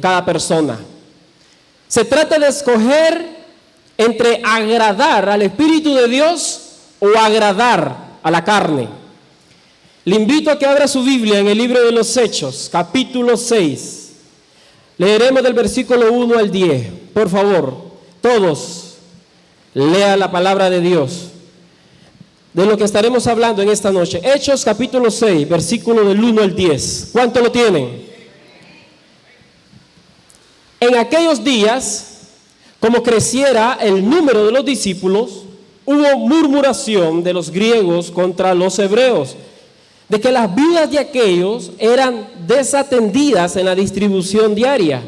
cada persona. Se trata de escoger entre agradar al Espíritu de Dios o agradar a la carne. Le invito a que abra su Biblia en el libro de los Hechos, capítulo 6. Leeremos del versículo 1 al 10. Por favor, todos, lea la palabra de Dios. De lo que estaremos hablando en esta noche. Hechos, capítulo 6, versículo del 1 al 10. ¿Cuánto lo tienen? En aquellos días, como creciera el número de los discípulos, hubo murmuración de los griegos contra los hebreos, de que las viudas de aquellos eran desatendidas en la distribución diaria.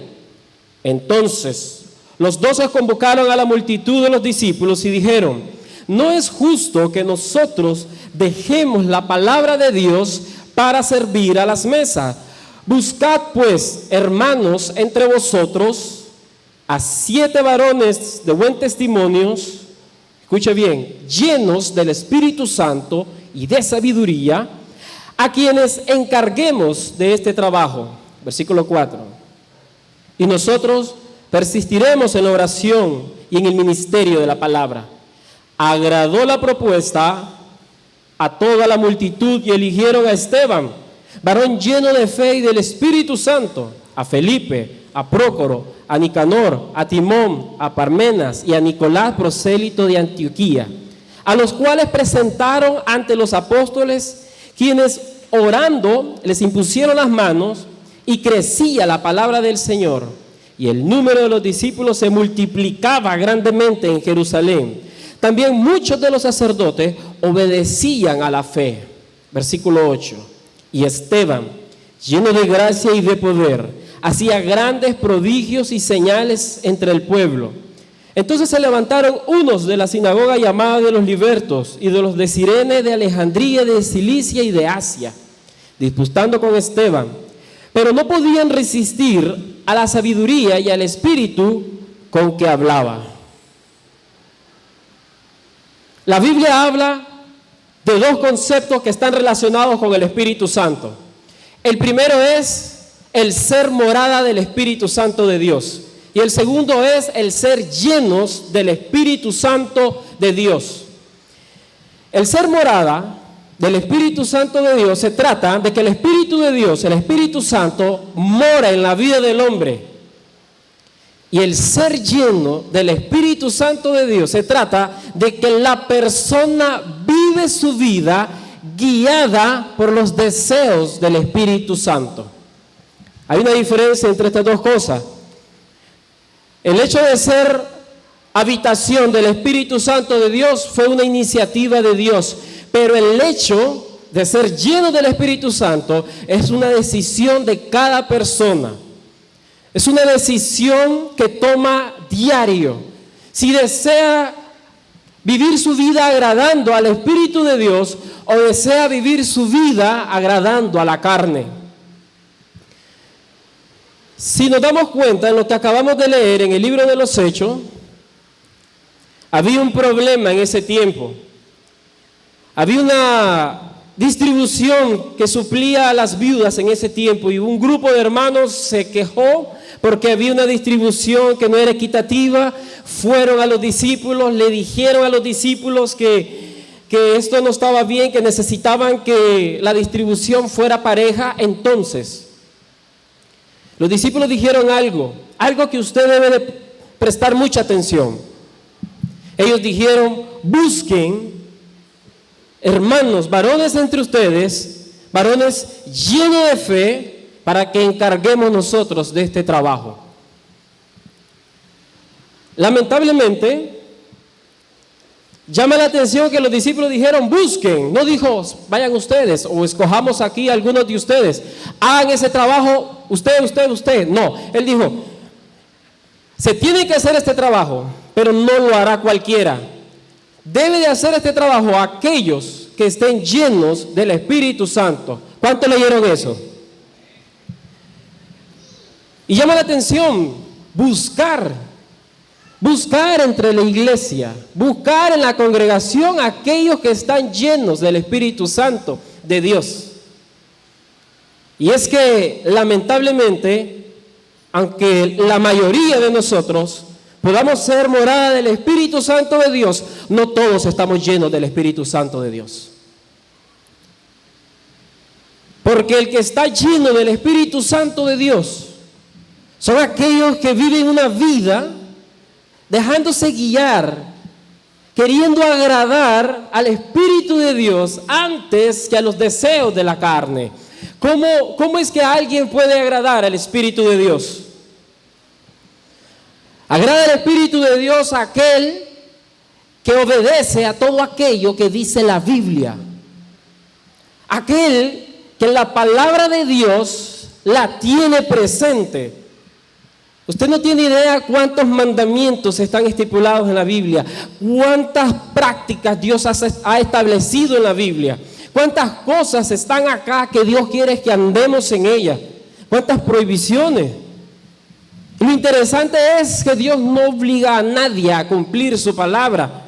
Entonces, los 12 convocaron a la multitud de los discípulos y dijeron: no es justo que nosotros dejemos la palabra de Dios para servir a las mesas. Buscad pues, hermanos, entre vosotros a 7 varones de buen testimonio, escuche bien, llenos del Espíritu Santo y de sabiduría, a quienes encarguemos de este trabajo. Versículo 4. Y nosotros persistiremos en la oración y en el ministerio de la palabra. Agradó la propuesta a toda la multitud y eligieron a Esteban, varón lleno de fe y del Espíritu Santo, a Felipe, a Prócoro, a Nicanor, a Timón, a Parmenas y a Nicolás, prosélito de Antioquía, a los cuales presentaron ante los apóstoles, quienes orando les impusieron las manos, y crecía la palabra del Señor, y el número de los discípulos se multiplicaba grandemente en Jerusalén. También muchos de los sacerdotes obedecían a la fe. Versículo 8. Y Esteban, lleno de gracia y de poder, hacía grandes prodigios y señales entre el pueblo. Entonces se levantaron unos de la sinagoga llamada de los libertos y de los de Cirene, de Alejandría, de Cilicia y de Asia, disputando con Esteban, pero no podían resistir a la sabiduría y al espíritu con que hablaba. La Biblia habla de 2 conceptos que están relacionados con el Espíritu Santo. El primero es el ser morada del Espíritu Santo de Dios. Y el segundo es el ser llenos del Espíritu Santo de Dios. El ser morada del Espíritu Santo de Dios se trata de que el Espíritu de Dios, el Espíritu Santo, mora en la vida del hombre. Y el ser lleno del Espíritu Santo de Dios se trata de que la persona vive su vida guiada por los deseos del Espíritu Santo. Hay una diferencia entre estas 2 cosas. El hecho de ser habitación del Espíritu Santo de Dios fue una iniciativa de Dios, pero el hecho de ser lleno del Espíritu Santo es una decisión de cada persona. Es una decisión que toma diario. Si desea vivir su vida agradando al Espíritu de Dios o desea vivir su vida agradando a la carne. Si nos damos cuenta en lo que acabamos de leer en el libro de los Hechos, había un problema en ese tiempo. Había una distribución que suplía a las viudas en ese tiempo y un grupo de hermanos se quejó porque había una distribución que no era equitativa. Fueron a los discípulos, le dijeron a los discípulos que esto no estaba bien, que necesitaban que la distribución fuera pareja. Entonces los discípulos dijeron algo que usted debe de prestar mucha atención. Ellos dijeron: busquen hermanos, varones entre ustedes, varones llenos de fe, para que encarguemos nosotros de este trabajo. Lamentablemente, llama la atención que los discípulos dijeron: busquen. No dijo: vayan ustedes o escojamos aquí algunos de ustedes, hagan ese trabajo, usted. No, él dijo: se tiene que hacer este trabajo, pero no lo hará cualquiera. Debe de hacer este trabajo aquellos que estén llenos del Espíritu Santo. ¿Cuántos leyeron eso? Y llama la atención, buscar entre la iglesia, buscar en la congregación a aquellos que están llenos del Espíritu Santo de Dios. Y es que lamentablemente aunque la mayoría de nosotros podamos ser morada del Espíritu Santo de Dios, no todos estamos llenos del Espíritu Santo de Dios. Porque el que está lleno del Espíritu Santo de Dios son aquellos que viven una vida dejándose guiar, queriendo agradar al Espíritu de Dios antes que a los deseos de la carne. ¿Cómo es que alguien puede agradar al Espíritu de Dios? Agrada al Espíritu de Dios a aquel que obedece a todo aquello que dice la Biblia. Aquel que la palabra de Dios la tiene presente. Usted no tiene idea cuántos mandamientos están estipulados en la Biblia, cuántas prácticas Dios ha establecido en la Biblia, cuántas cosas están acá que Dios quiere que andemos en ellas, cuántas prohibiciones. Y lo interesante es que Dios no obliga a nadie a cumplir su palabra.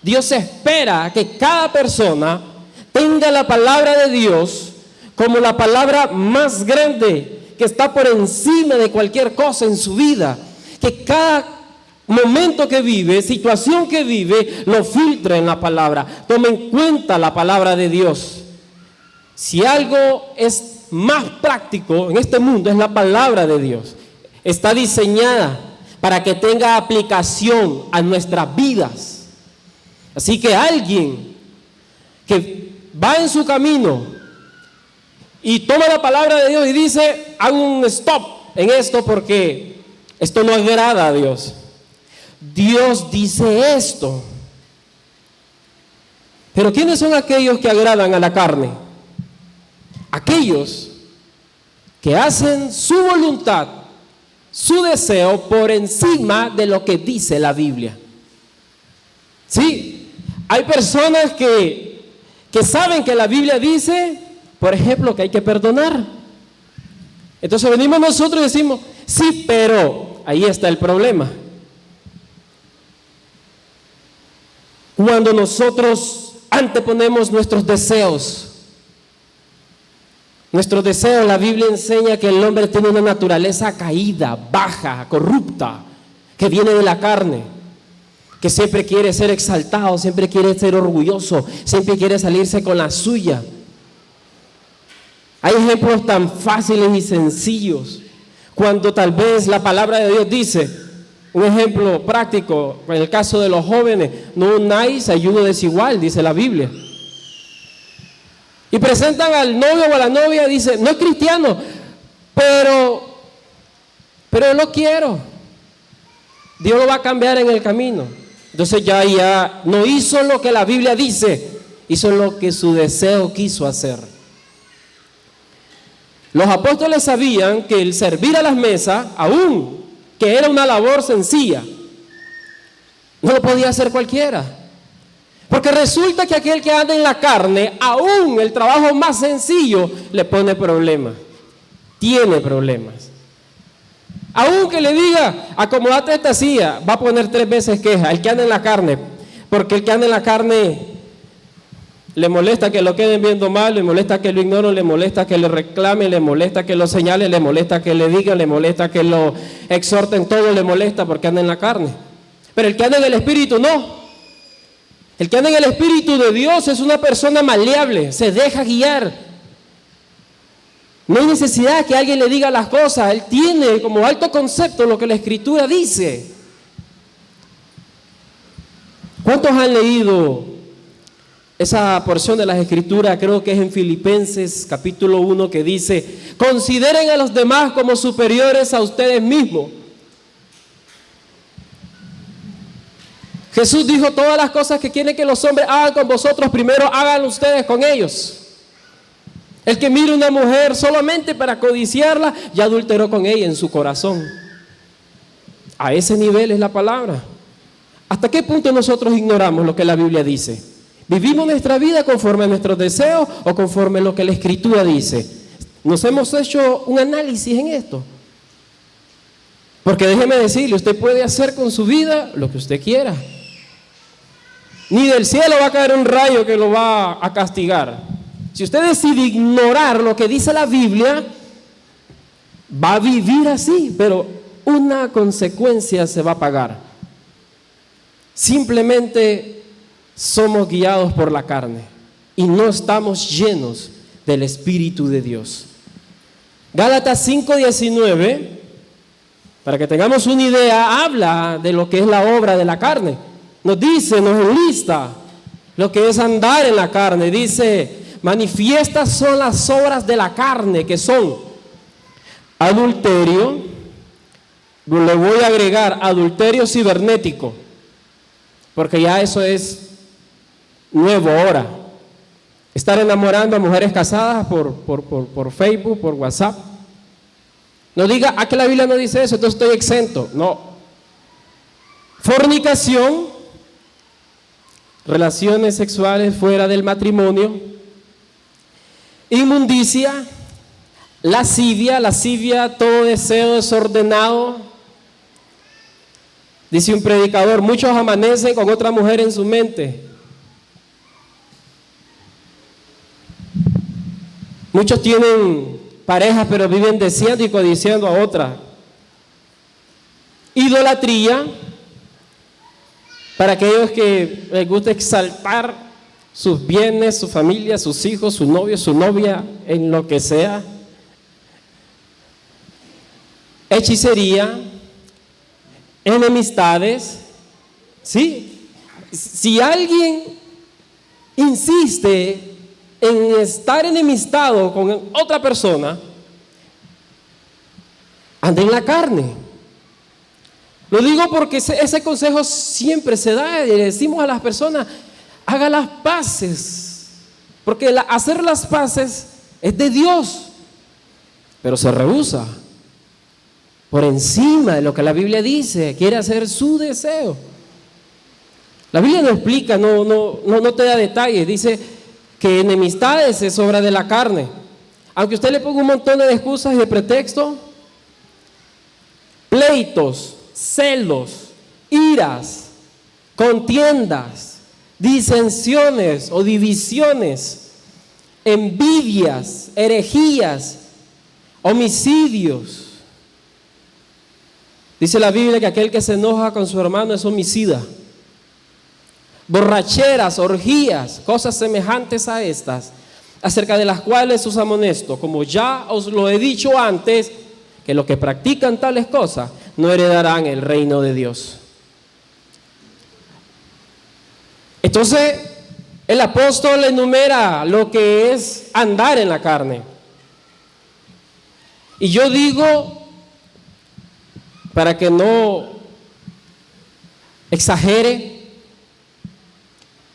Dios espera que cada persona tenga la palabra de Dios como la palabra más grande, que está por encima de cualquier cosa en su vida, que cada momento que vive, situación que vive, lo filtra en la palabra, tome en cuenta la palabra de Dios. Si algo es más práctico en este mundo es la palabra de Dios. Está diseñada para que tenga aplicación a nuestras vidas. Así que alguien que va en su camino y toma la palabra de Dios y dice, hago un stop en esto porque esto no agrada a Dios. Dios dice esto. Pero ¿quiénes son aquellos que agradan a la carne? Aquellos que hacen su voluntad, su deseo por encima de lo que dice la Biblia. Sí, hay personas que saben que la Biblia dice, por ejemplo, que hay que perdonar. Entonces venimos nosotros y decimos, sí, pero ahí está el problema. Cuando nosotros anteponemos nuestros deseos, la Biblia enseña que el hombre tiene una naturaleza caída, baja, corrupta, que viene de la carne, que siempre quiere ser exaltado, siempre quiere ser orgulloso, siempre quiere salirse con la suya. Hay ejemplos tan fáciles y sencillos, cuando tal vez la palabra de Dios dice, un ejemplo práctico, en el caso de los jóvenes, no unáis ayuno desigual, dice la Biblia. Y presentan al novio o a la novia, dice, no es cristiano, pero yo lo quiero. Dios lo va a cambiar en el camino. Entonces ya no hizo lo que la Biblia dice, hizo lo que su deseo quiso hacer. Los apóstoles sabían que el servir a las mesas, aún que era una labor sencilla, no lo podía hacer cualquiera. Porque resulta que aquel que anda en la carne, aún el trabajo más sencillo, le pone problemas. Tiene problemas. Aún que le diga, acomódate esta silla, va a poner 3 veces queja. El que anda en la carne, porque el que anda en la carne le molesta que lo queden viendo mal, le molesta que lo ignoren, le molesta que le reclamen, le molesta que lo señalen, le molesta que le digan, le molesta que lo exhorten, todo le molesta porque anda en la carne. Pero el que anda en el Espíritu no. El que anda en el Espíritu de Dios es una persona maleable, se deja guiar. No hay necesidad que alguien le diga las cosas, él tiene como alto concepto lo que la Escritura dice. ¿Cuántos han leído esa porción de las Escrituras? Creo que es en Filipenses capítulo 1 que dice, consideren a los demás como superiores a ustedes mismos. Jesús dijo, todas las cosas que quieren que los hombres hagan con vosotros, primero hagan ustedes con ellos. El que mire una mujer solamente para codiciarla, ya adulteró con ella en su corazón. A ese nivel es la palabra. ¿Hasta qué punto nosotros ignoramos lo que la Biblia dice? ¿Vivimos nuestra vida conforme a nuestros deseos o conforme a lo que la Escritura dice? ¿Nos hemos hecho un análisis en esto? Porque déjeme decirle, usted puede hacer con su vida lo que usted quiera. Ni del cielo va a caer un rayo que lo va a castigar. Si usted decide ignorar lo que dice la Biblia, va a vivir así, pero una consecuencia se va a pagar. Simplemente somos guiados por la carne y no estamos llenos del Espíritu de Dios. Gálatas 5:19, para que tengamos una idea, habla de lo que es la obra de la carne. Nos dice, nos enlista lo que es andar en la carne. Dice, manifiestas son las obras de la carne, que son adulterio, le voy a agregar adulterio cibernético, porque ya eso es nuevo ahora. Estar enamorando a mujeres casadas por Facebook, por WhatsApp. No diga, que la Biblia no dice eso, entonces estoy exento. No. Fornicación, relaciones sexuales fuera del matrimonio. Inmundicia, lascivia, todo deseo desordenado. Dice un predicador, muchos amanecen con otra mujer en su mente. Muchos tienen parejas pero viven deseando y codiciando a otra. Idolatría, para aquellos que les gusta exaltar sus bienes, su familia, sus hijos, su novio, su novia, en lo que sea. Hechicería, enemistades. ¿Sí? Si alguien insiste en estar enemistado con otra persona, anda en la carne. Lo digo porque ese consejo siempre se da y le decimos a las personas, haga las paces, porque hacer las paces es de Dios, pero se rehúsa por encima de lo que la Biblia dice, quiere hacer su deseo. La Biblia no explica, no te da detalles, dice que enemistades es obra de la carne. Aunque usted le ponga un montón de excusas y de pretextos, pleitos, celos, iras, contiendas, disensiones o divisiones, envidias, herejías, homicidios. Dice la Biblia que aquel que se enoja con su hermano es homicida. Borracheras, orgías, cosas semejantes a estas, acerca de las cuales os amonesto, como ya os lo he dicho antes, que los que practican tales cosas no heredarán el reino de Dios. Entonces, el apóstol enumera lo que es andar en la carne. Y yo digo, para que no exagere,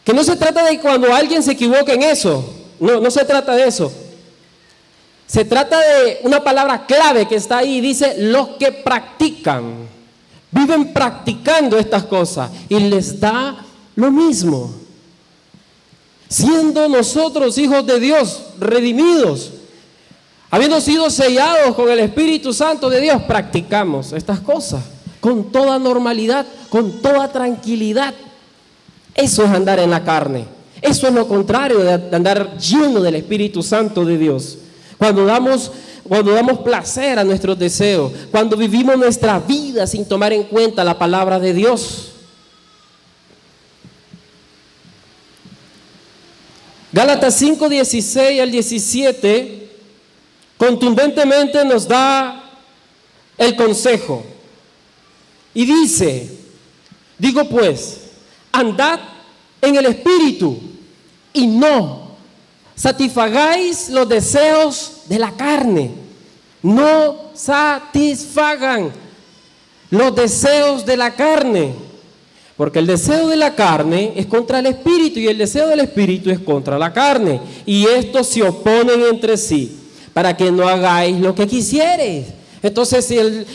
que no se trata de cuando alguien se equivoca en eso, no se trata de eso. Se trata de una palabra clave que está ahí, dice los que practican, viven practicando estas cosas y les da lo mismo. Siendo nosotros hijos de Dios, redimidos, habiendo sido sellados con el Espíritu Santo de Dios, practicamos estas cosas con toda normalidad, con toda tranquilidad. Eso es andar en la carne. Eso es lo contrario de andar lleno del Espíritu Santo de Dios. Cuando damos placer a nuestros deseos, cuando vivimos nuestra vida sin tomar en cuenta la palabra de Dios. Gálatas 5:16 al 17 contundentemente nos da el consejo y dice, digo pues, andad en el Espíritu y no satisfagáis los deseos de la carne. No satisfagan los deseos de la carne, porque el deseo de la carne es contra el Espíritu y el deseo del Espíritu es contra la carne, y estos se oponen entre sí para que no hagáis lo que quisiereis. Entonces,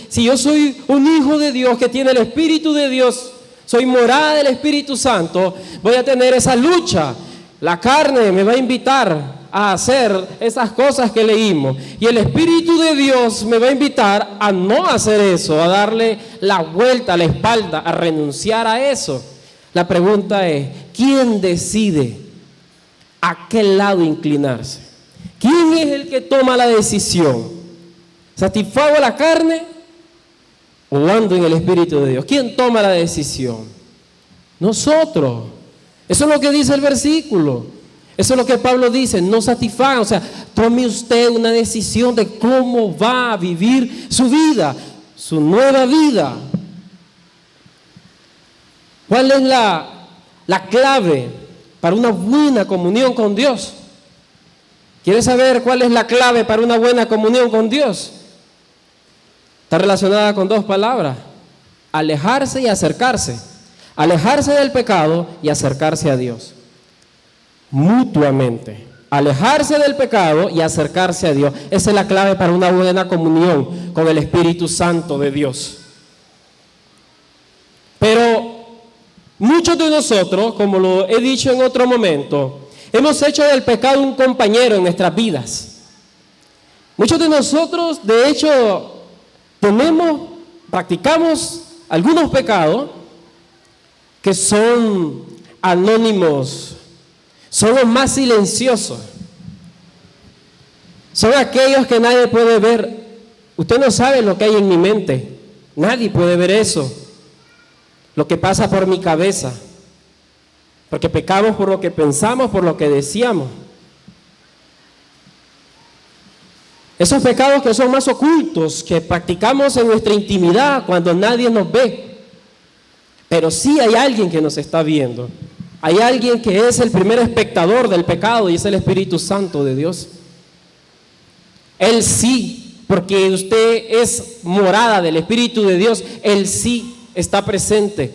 si yo soy un hijo de Dios que tiene el Espíritu de Dios, soy morada del Espíritu Santo, voy a tener esa lucha. La carne me va a invitar a hacer esas cosas que leímos, y el Espíritu de Dios me va a invitar a no hacer eso, a darle la vuelta a la espalda, a renunciar a eso. La pregunta es, ¿quién decide a qué lado inclinarse? ¿Quién es el que toma la decisión? ¿Satisfago la carne o ando en el Espíritu de Dios? ¿Quién toma la decisión? Nosotros. Eso es lo que dice el versículo. Eso es lo que Pablo dice, no satisfagan. O sea, tome usted una decisión de cómo va a vivir su vida, su nueva vida. ¿Cuál es la clave para una buena comunión con Dios? ¿Quieres saber cuál es la clave para una buena comunión con Dios? Está relacionada con dos palabras: alejarse y acercarse. Alejarse del pecado y acercarse a Dios. Mutuamente. Alejarse del pecado y acercarse a Dios. Esa es la clave para una buena comunión con el Espíritu Santo de Dios. Pero muchos de nosotros, como lo he dicho en otro momento, hemos hecho del pecado un compañero en nuestras vidas. Muchos de nosotros, de hecho, practicamos algunos pecados que son anónimos, son los más silenciosos, son aquellos que nadie puede ver. Usted no sabe lo que hay en mi mente, nadie puede ver eso, lo que pasa por mi cabeza, porque pecamos por lo que pensamos, por lo que decíamos. Esos pecados que son más ocultos, que practicamos en nuestra intimidad cuando nadie nos ve. Pero sí hay alguien que nos está viendo. Hay alguien que es el primer espectador del pecado y es el Espíritu Santo de Dios. Él sí, porque usted es morada del Espíritu de Dios, Él sí está presente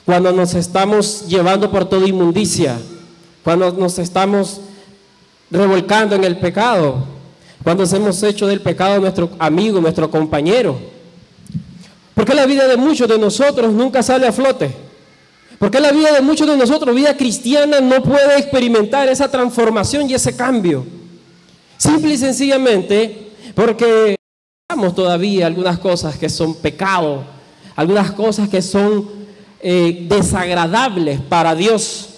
cuando nos estamos llevando por toda inmundicia, cuando nos estamos revolcando en el pecado, cuando hemos hecho del pecado nuestro amigo, nuestro compañero. ¿Por qué la vida de muchos de nosotros nunca sale a flote? ¿Por qué la vida de muchos de nosotros, vida cristiana, no puede experimentar esa transformación y ese cambio? Simple y sencillamente porque hacemos todavía algunas cosas que son pecado, algunas cosas que son desagradables para Dios.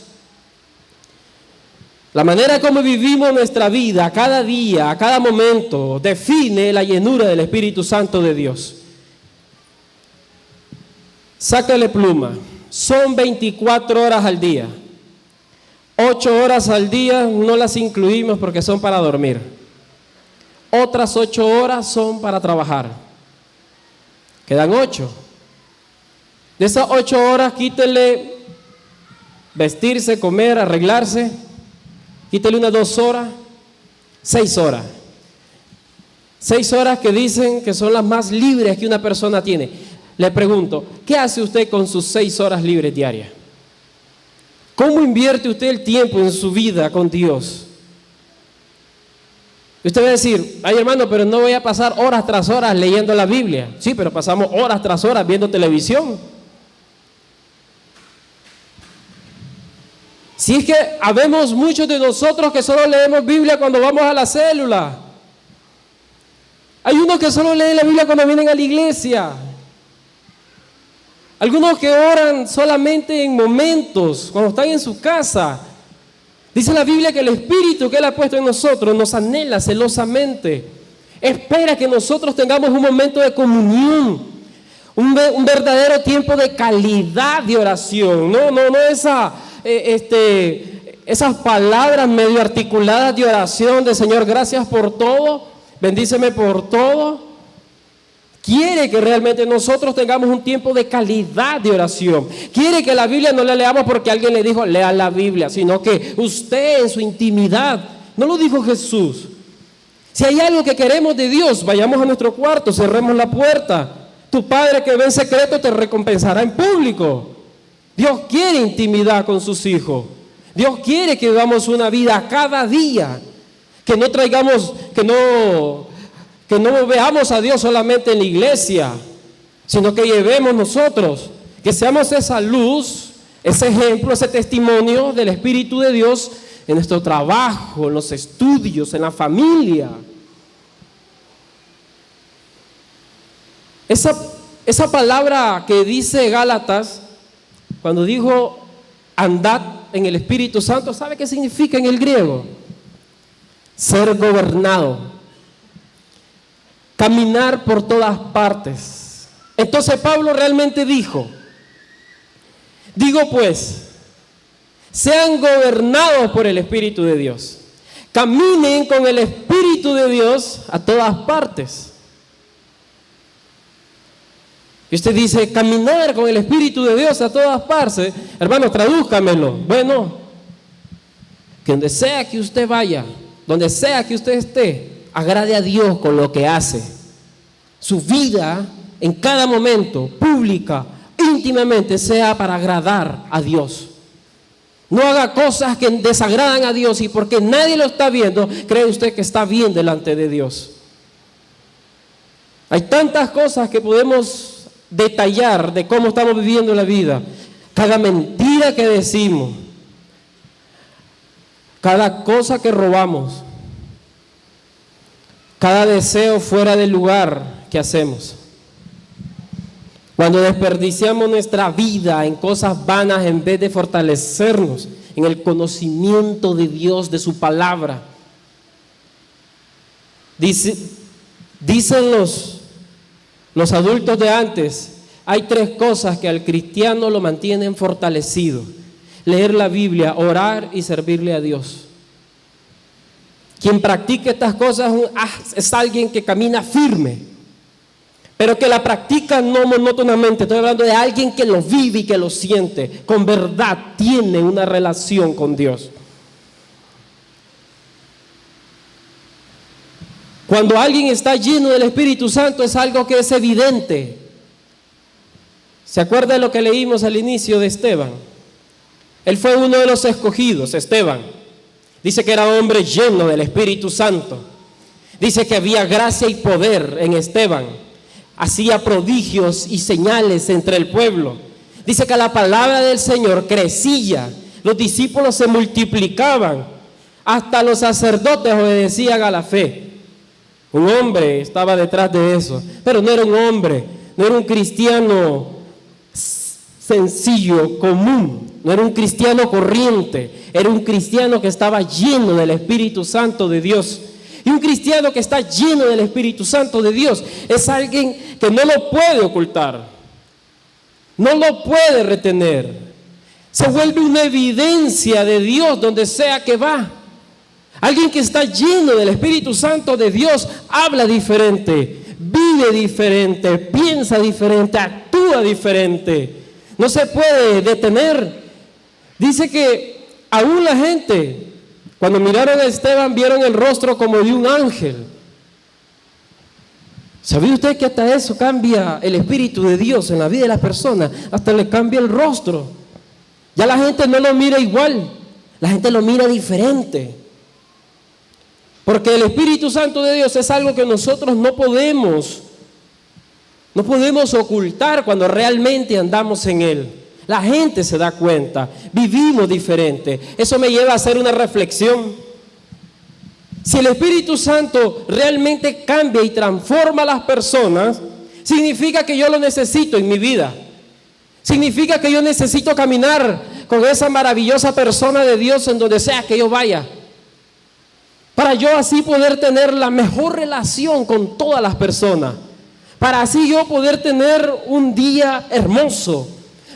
La manera como vivimos nuestra vida, cada día, a cada momento, define la llenura del Espíritu Santo de Dios. Sácale pluma. Son 24 horas al día. 8 horas al día no las incluimos porque son para dormir. Otras 8 horas son para trabajar. Quedan 8. De esas 8 horas, quítele vestirse, comer, arreglarse. Quítele unas 2 horas. 6 horas. 6 horas que dicen que son las más libres que una persona tiene. Le pregunto, ¿qué hace usted con sus 6 horas libres diarias? ¿Cómo invierte usted el tiempo en su vida con Dios? Usted va a decir, ay hermano, pero no voy a pasar horas tras horas leyendo la Biblia. Sí, pero pasamos horas tras horas viendo televisión. Si es que habemos muchos de nosotros que solo leemos Biblia cuando vamos a la célula. Hay unos que solo leen la Biblia cuando vienen a la iglesia. Algunos que oran solamente en momentos, cuando están en su casa. Dice la Biblia que el Espíritu que Él ha puesto en nosotros nos anhela celosamente. Espera que nosotros tengamos un momento de comunión, un verdadero tiempo de calidad de oración. No esas palabras medio articuladas de oración de Señor, gracias por todo, bendíceme por todo. Quiere que realmente nosotros tengamos un tiempo de calidad de oración. Quiere que la Biblia no la leamos porque alguien le dijo, lea la Biblia, sino que usted en su intimidad, no lo dijo Jesús. Si hay algo que queremos de Dios, vayamos a nuestro cuarto, cerremos la puerta. Tu Padre que ve en secreto te recompensará en público. Dios quiere intimidad con sus hijos. Dios quiere que vivamos una vida cada día, que no traigamos, que no veamos a Dios solamente en la iglesia, sino que llevemos nosotros, que seamos esa luz, ese ejemplo, ese testimonio del Espíritu de Dios en nuestro trabajo, en los estudios, en la familia. Esa palabra que dice Gálatas, cuando dijo andad en el Espíritu Santo, ¿sabe qué significa en el griego? Ser gobernado. caminar por todas partes. Entonces Pablo realmente digo pues, sean gobernados por el Espíritu de Dios. Caminen con el Espíritu de Dios a todas partes. Y usted dice, caminar con el Espíritu de Dios a todas partes. Hermano, tradúzcamelo. Bueno, que donde sea que usted vaya, donde sea que usted esté, agrade a Dios con lo que hace. Su vida, en cada momento, pública, íntimamente, sea para agradar a Dios. No haga cosas que desagradan a Dios y porque nadie lo está viendo, cree usted que está bien delante de Dios. Hay tantas cosas que podemos detallar de cómo estamos viviendo la vida. Cada mentira que decimos, cada cosa que robamos, cada deseo fuera del lugar que hacemos. Cuando desperdiciamos nuestra vida en cosas vanas en vez de fortalecernos en el conocimiento de Dios, de su palabra. Dicen los adultos de antes, hay 3 cosas que al cristiano lo mantienen fortalecido: leer la Biblia, orar y servirle a Dios. Quien practica estas cosas es alguien que camina firme, pero que la practica no monótonamente. Estoy hablando de alguien que lo vive y que lo siente, con verdad tiene una relación con Dios. Cuando alguien está lleno del Espíritu Santo es algo que es evidente. ¿Se acuerda de lo que leímos al inicio de Esteban? Él fue uno de los escogidos, Esteban. Dice que era hombre lleno del Espíritu Santo. Dice que había gracia y poder en Esteban. Hacía prodigios y señales entre el pueblo. Dice que la palabra del Señor crecía. Los discípulos se multiplicaban. Hasta los sacerdotes obedecían a la fe. Un hombre estaba detrás de eso. Pero no era un hombre, no era un cristiano sencillo, común. No era un cristiano corriente. Era un cristiano que estaba lleno del Espíritu Santo de Dios. Y un cristiano que está lleno del Espíritu Santo de Dios es alguien que no lo puede ocultar, no lo puede retener. Se vuelve una evidencia de Dios donde sea que va. Alguien que está lleno del Espíritu Santo de Dios habla diferente, vive diferente, piensa diferente, actúa diferente. No se puede detener. Dice que aún la gente, cuando miraron a Esteban, vieron el rostro como de un ángel. ¿Sabía usted que hasta eso cambia el Espíritu de Dios en la vida de las personas? Hasta le cambia el rostro. Ya la gente no lo mira igual, la gente lo mira diferente. Porque el Espíritu Santo de Dios es algo que nosotros no podemos ocultar cuando realmente andamos en Él. La gente se da cuenta, vivimos diferente. Eso me lleva a hacer una reflexión. Si el Espíritu Santo realmente cambia y transforma a las personas, significa que yo lo necesito en mi vida. Significa que yo necesito caminar con esa maravillosa persona de Dios en donde sea que yo vaya, para yo así poder tener la mejor relación con todas las personas, para así yo poder tener un día hermoso,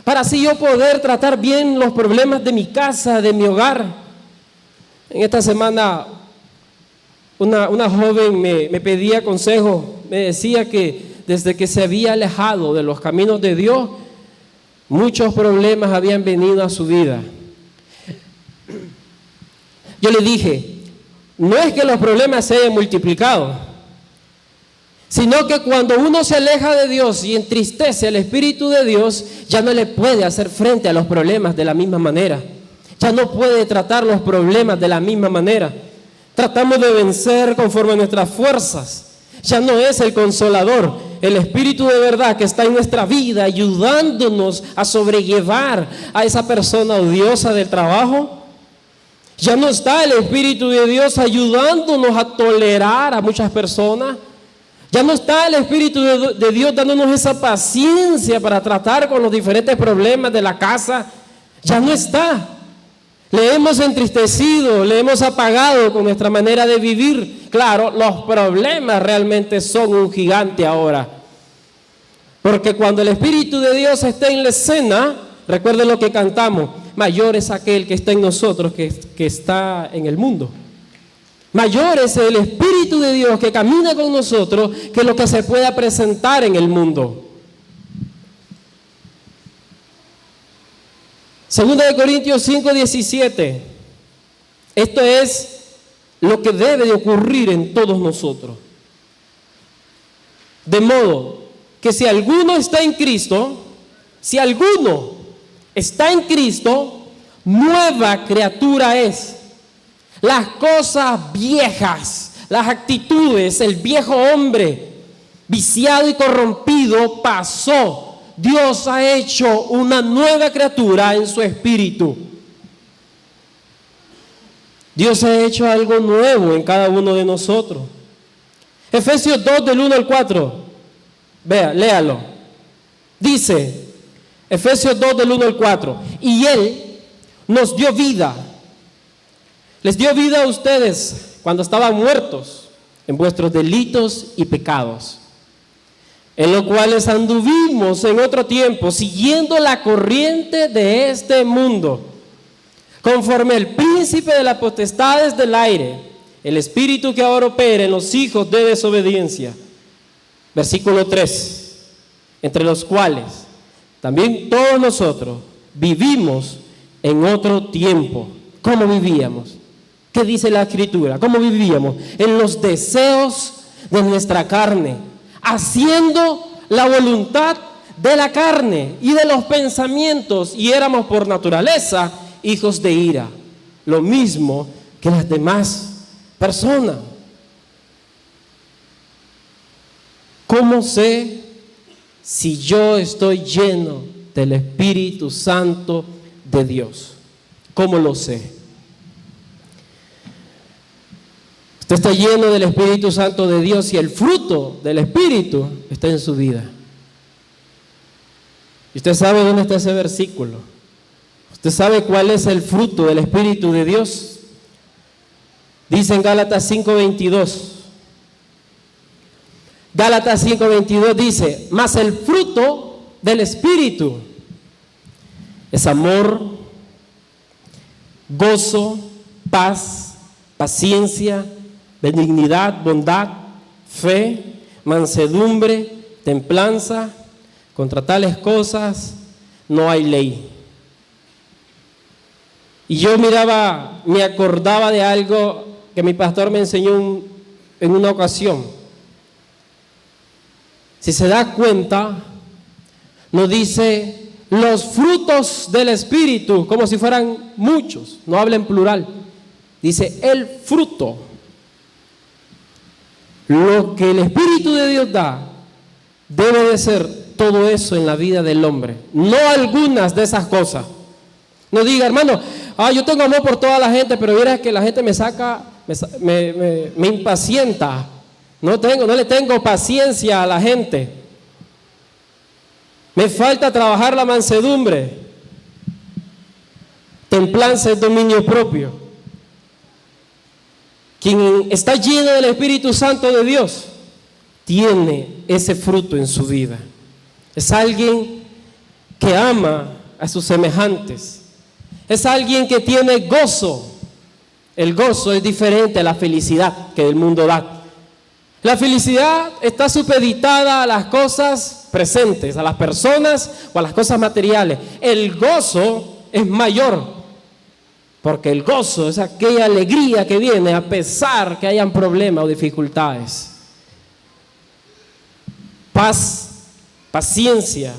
para así yo poder tratar bien los problemas de mi casa, de mi hogar. En esta semana una joven me pedía consejo, me decía que desde que se había alejado de los caminos de Dios, muchos problemas habían venido a su vida. Yo le dije, no es que los problemas se hayan multiplicado, sino que cuando uno se aleja de Dios y entristece al Espíritu de Dios, ya no le puede hacer frente a los problemas de la misma manera. Ya no puede tratar los problemas de la misma manera. Tratamos de vencer conforme a nuestras fuerzas. Ya no es el Consolador, el Espíritu de verdad que está en nuestra vida, ayudándonos a sobrellevar a esa persona odiosa del trabajo. Ya no está el Espíritu de Dios ayudándonos a tolerar a muchas personas. Ya no está el Espíritu de Dios dándonos esa paciencia para tratar con los diferentes problemas de la casa. Ya no está. Le hemos entristecido, le hemos apagado con nuestra manera de vivir. Claro, los problemas realmente son un gigante ahora. Porque cuando el Espíritu de Dios está en la escena, recuerden lo que cantamos, mayor es aquel que está en nosotros que está en el mundo. Mayor es el Espíritu de Dios que camina con nosotros que lo que se pueda presentar en el mundo. Segunda de Corintios 5:17. Esto es lo que debe de ocurrir en todos nosotros. De modo que si alguno está en Cristo, nueva criatura es. Las cosas viejas, las actitudes, el viejo hombre viciado y corrompido pasó. Dios ha hecho una nueva criatura en su espíritu. Dios ha hecho algo nuevo en cada uno de nosotros. Efesios 2 del 1 al 4. Vea, léalo. Dice, Efesios 2 del 1 al 4. Y Él nos dio vida. Les dio vida a ustedes cuando estaban muertos en vuestros delitos y pecados, en los cuales anduvimos en otro tiempo, siguiendo la corriente de este mundo, conforme el príncipe de las potestades del aire, el espíritu que ahora opera en los hijos de desobediencia. Versículo 3, entre los cuales también todos nosotros vivimos en otro tiempo. ¿Cómo vivíamos? ¿Qué dice la Escritura? ¿Cómo vivíamos? En los deseos de nuestra carne, haciendo la voluntad de la carne y de los pensamientos, y éramos por naturaleza hijos de ira, lo mismo que las demás personas. ¿Cómo sé si yo estoy lleno del Espíritu Santo de Dios? ¿Cómo lo sé? Usted está lleno del Espíritu Santo de Dios y el fruto del Espíritu está en su vida. Y usted sabe dónde está ese versículo. Usted sabe cuál es el fruto del Espíritu de Dios. Dice en Gálatas 5:22. Gálatas 5:22 dice, mas el fruto del Espíritu es amor, gozo, paz, paciencia, benignidad, bondad, fe, mansedumbre, templanza. Contra tales cosas no hay ley. Y yo me acordaba de algo que mi pastor me enseñó en una ocasión. Si se da cuenta, nos dice los frutos del Espíritu, como si fueran muchos, no habla en plural. Dice el fruto. Lo que el Espíritu de Dios da, debe de ser todo eso en la vida del hombre, no algunas de esas cosas. No diga, hermano, yo tengo amor por toda la gente, pero mira que la gente me saca, me impacienta. No le tengo paciencia a la gente. Me falta trabajar la mansedumbre. Templanza es dominio propio. Quien está lleno del Espíritu Santo de Dios tiene ese fruto en su vida. Es alguien que ama a sus semejantes. Es alguien que tiene gozo. El gozo es diferente a la felicidad que el mundo da. La felicidad está supeditada a las cosas presentes, a las personas o a las cosas materiales. El gozo es mayor, porque el gozo es aquella alegría que viene a pesar que hayan problemas o dificultades. Paz, paciencia,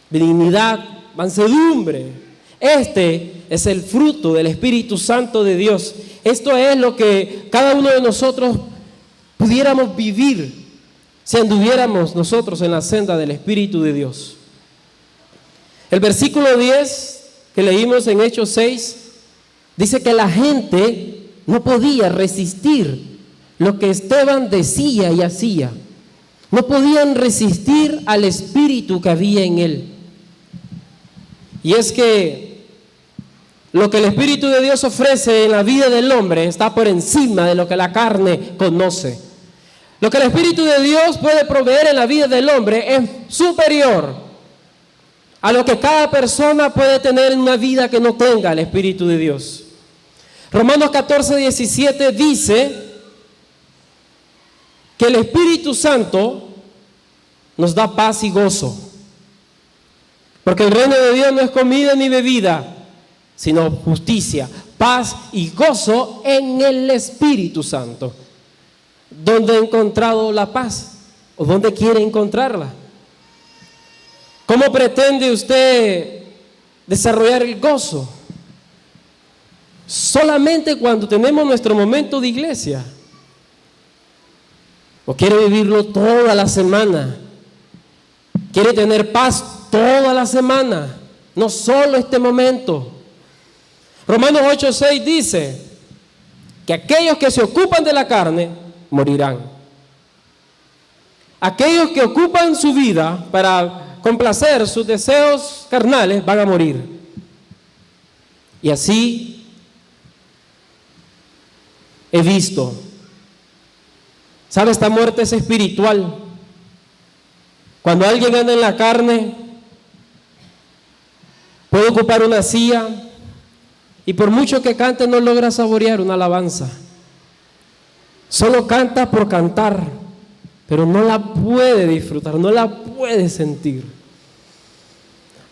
benignidad, mansedumbre. Este es el fruto del Espíritu Santo de Dios. Esto es lo que cada uno de nosotros pudiéramos vivir si anduviéramos nosotros en la senda del Espíritu de Dios. El versículo 10 que leímos en Hechos 6 dice que la gente no podía resistir lo que Esteban decía y hacía. No podían resistir al espíritu que había en él. Y es que Lo que el Espíritu de Dios ofrece en la vida del hombre está por encima de lo que la carne conoce. Lo que el Espíritu de Dios puede proveer en la vida del hombre es superior a lo que cada persona puede tener en una vida que no tenga el Espíritu de Dios. Romanos 14:17 dice que el Espíritu Santo nos da paz y gozo. Porque el reino de Dios no es comida ni bebida, sino justicia, paz y gozo en el Espíritu Santo. ¿Dónde ha encontrado la paz? ¿O dónde quiere encontrarla? ¿Cómo pretende usted desarrollar el gozo? Solamente cuando tenemos nuestro momento de iglesia. ¿O quiere vivirlo toda la semana? ¿Quiere tener paz toda la semana? No solo este momento. Romanos 8:6 dice que aquellos que se ocupan de la carne morirán. Aquellos que ocupan su vida para complacer sus deseos carnales van a morir. Y así he visto. ¿Sabe? Esta muerte es espiritual. Cuando alguien anda en la carne, puede ocupar una silla y por mucho que cante no logra saborear una alabanza. Solo canta por cantar, pero no la puede disfrutar, no la puede sentir.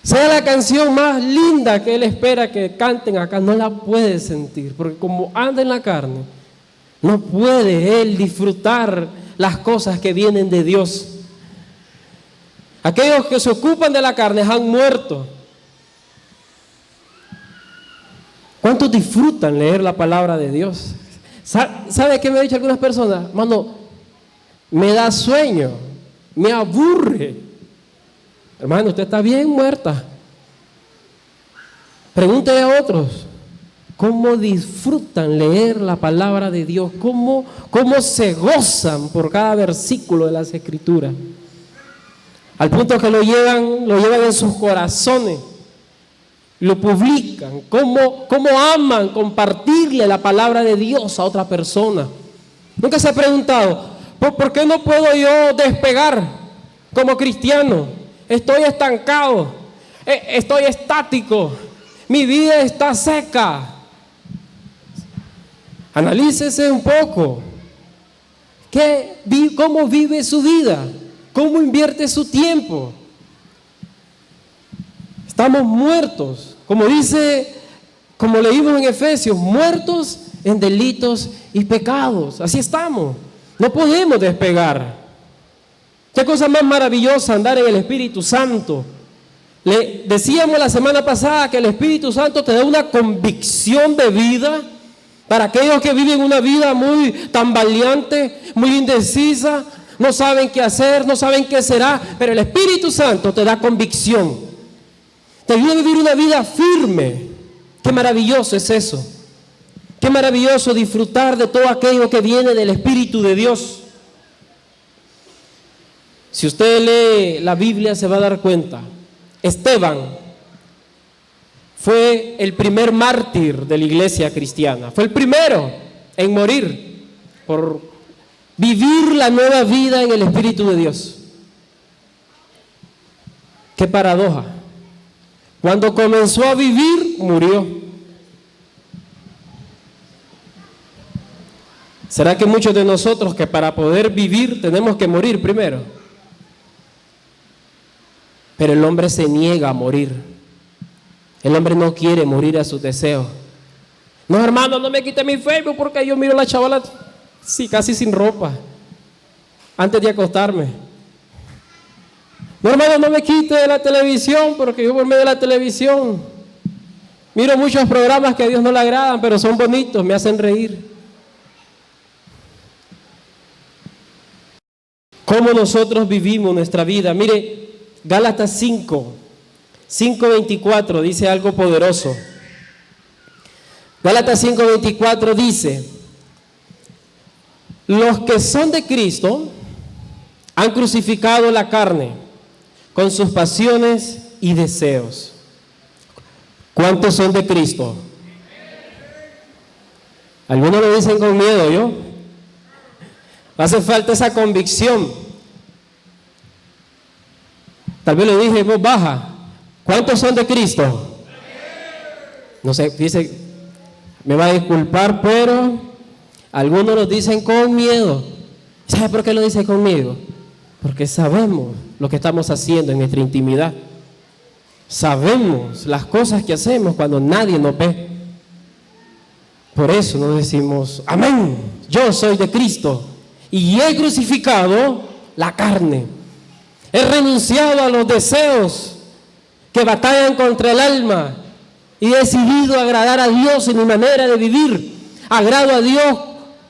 Sea la canción más linda que él espera que canten acá, no la puede sentir, porque como anda en la carne, no puede él disfrutar las cosas que vienen de Dios. Aquellos que se ocupan de la carne han muerto. ¿Cuántos disfrutan leer la palabra de Dios? ¿Sabe qué me han dicho algunas personas? Hermano, me da sueño, me aburre. Hermano, usted está bien muerta. Pregúntele a otros, ¿cómo disfrutan leer la palabra de Dios? ¿Cómo se gozan por cada versículo de las Escrituras? Al punto que lo llevan en sus corazones. Lo publican, cómo aman compartirle la palabra de Dios a otra persona. Nunca se ha preguntado, ¿por qué no puedo yo despegar como cristiano? Estoy estancado, estoy estático, mi vida está seca. Analícese un poco. ¿Cómo vive su vida? ¿Cómo invierte su tiempo? Estamos muertos, como leímos en Efesios, muertos en delitos y pecados. Así estamos, no podemos despegar. Qué cosa más maravillosa andar en el Espíritu Santo. Le decíamos la semana pasada que el Espíritu Santo te da una convicción de vida para aquellos que viven una vida muy tambaleante, muy indecisa, no saben qué hacer, no saben qué será, pero el Espíritu Santo te da convicción. Te ayuda a vivir una vida firme. Qué maravilloso es eso. Qué maravilloso disfrutar de todo aquello que viene del Espíritu de Dios. Si usted lee la Biblia se va a dar cuenta. Esteban fue el primer mártir de la iglesia cristiana. Fue el primero en morir por vivir la nueva vida en el Espíritu de Dios. Qué paradoja. Cuando comenzó a vivir, murió. ¿Será que muchos de nosotros que para poder vivir tenemos que morir primero? Pero el hombre se niega a morir. El hombre no quiere morir a sus deseos. No, hermano, no me quite mi Facebook porque yo miro a la chavala casi sin ropa antes de acostarme. No, hermano, no me quite de la televisión, porque yo por medio de la televisión miro muchos programas que a Dios no le agradan, pero son bonitos, me hacen reír. ¿Cómo nosotros vivimos nuestra vida? Mire, Gálatas 5:24 dice algo poderoso. Gálatas 5:24 dice: los que son de Cristo han crucificado la carne con sus pasiones y deseos. ¿Cuántos son de Cristo? Algunos lo dicen con miedo, ¿yo? Hace falta esa convicción. Tal vez lo dije en voz baja. ¿Cuántos son de Cristo? No sé, dice, me va a disculpar, pero algunos lo dicen con miedo. ¿Sabe por qué lo dicen con miedo? Porque sabemos lo que estamos haciendo en nuestra intimidad. Sabemos las cosas que hacemos cuando nadie nos ve. Por eso nos decimos, amén, yo soy de Cristo y he crucificado la carne. He renunciado a los deseos que batallan contra el alma y he decidido agradar a Dios en mi manera de vivir. Agrado a Dios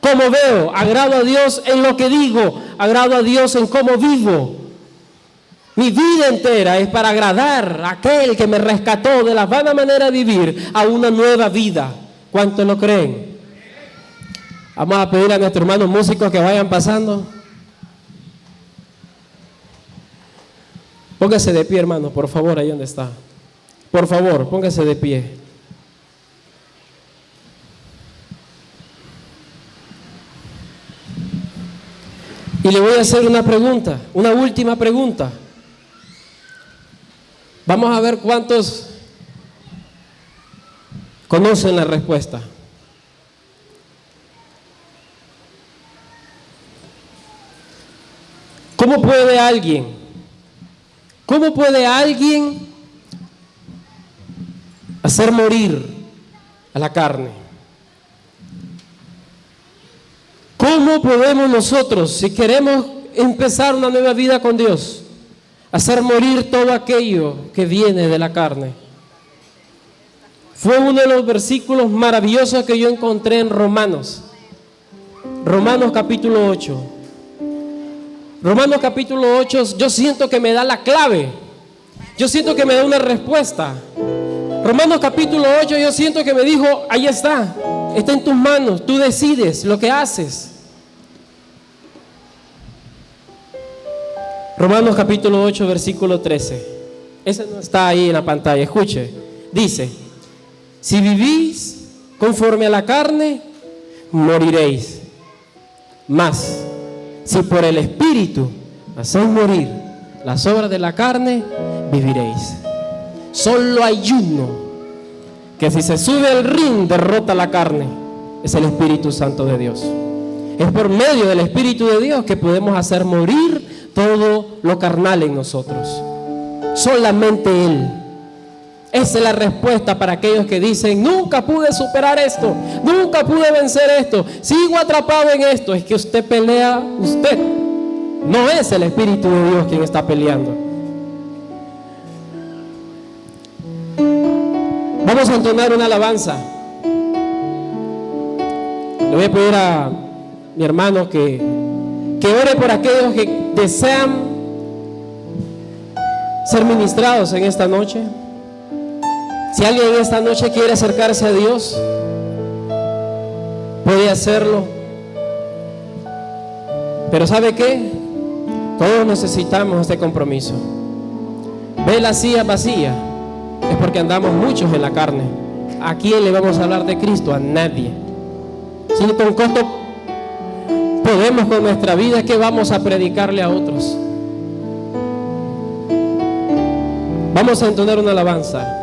como veo, agrado a Dios en lo que digo, agrado a Dios en cómo vivo. Mi vida entera es para agradar a aquel que me rescató de la vana manera de vivir a una nueva vida. ¿Cuántos lo creen? Vamos a pedir a nuestros hermanos músicos que vayan pasando. Póngase de pie, hermano, por favor, ahí donde está. Por favor, póngase de pie. Y le voy a hacer una pregunta, una última pregunta. Vamos a ver cuántos conocen la respuesta. ¿Cómo puede alguien hacer morir a la carne? ¿Cómo podemos nosotros, si queremos empezar una nueva vida con Dios, hacer morir todo aquello que viene de la carne? Fue uno de los versículos maravillosos que yo encontré en Romanos capítulo 8. Romanos capítulo 8, yo siento que me da la clave, yo siento que me da una respuesta. Romanos capítulo 8, yo siento que me dijo, ahí está en tus manos, tú decides lo que haces. Romanos capítulo 8, versículo 13. Ese no está ahí en la pantalla, escuche. Dice, si vivís conforme a la carne, moriréis. Mas, si por el Espíritu hacéis morir las obras de la carne, viviréis. Solo hay uno que si se sube al ring derrota la carne, es el Espíritu Santo de Dios. Es por medio del Espíritu de Dios que podemos hacer morir todo lo carnal en nosotros. Solamente Él. Esa es la respuesta para aquellos que dicen, nunca pude superar esto, nunca pude vencer esto, sigo atrapado en esto. Es que usted pelea, usted. No es el Espíritu de Dios quien está peleando. Vamos a entonar una alabanza. Le voy a pedir a mi hermano que ore por aquellos que desean ser ministrados en esta noche. Si alguien en esta noche quiere acercarse a Dios, puede hacerlo. Pero ¿sabe qué? Todos necesitamos este compromiso. Ve la silla vacía, es porque andamos muchos en la carne. ¿A quién le vamos a hablar de Cristo? A nadie. Si con costo podemos con nuestra vida, ¿qué vamos a predicarle a otros? Vamos a entonar una alabanza.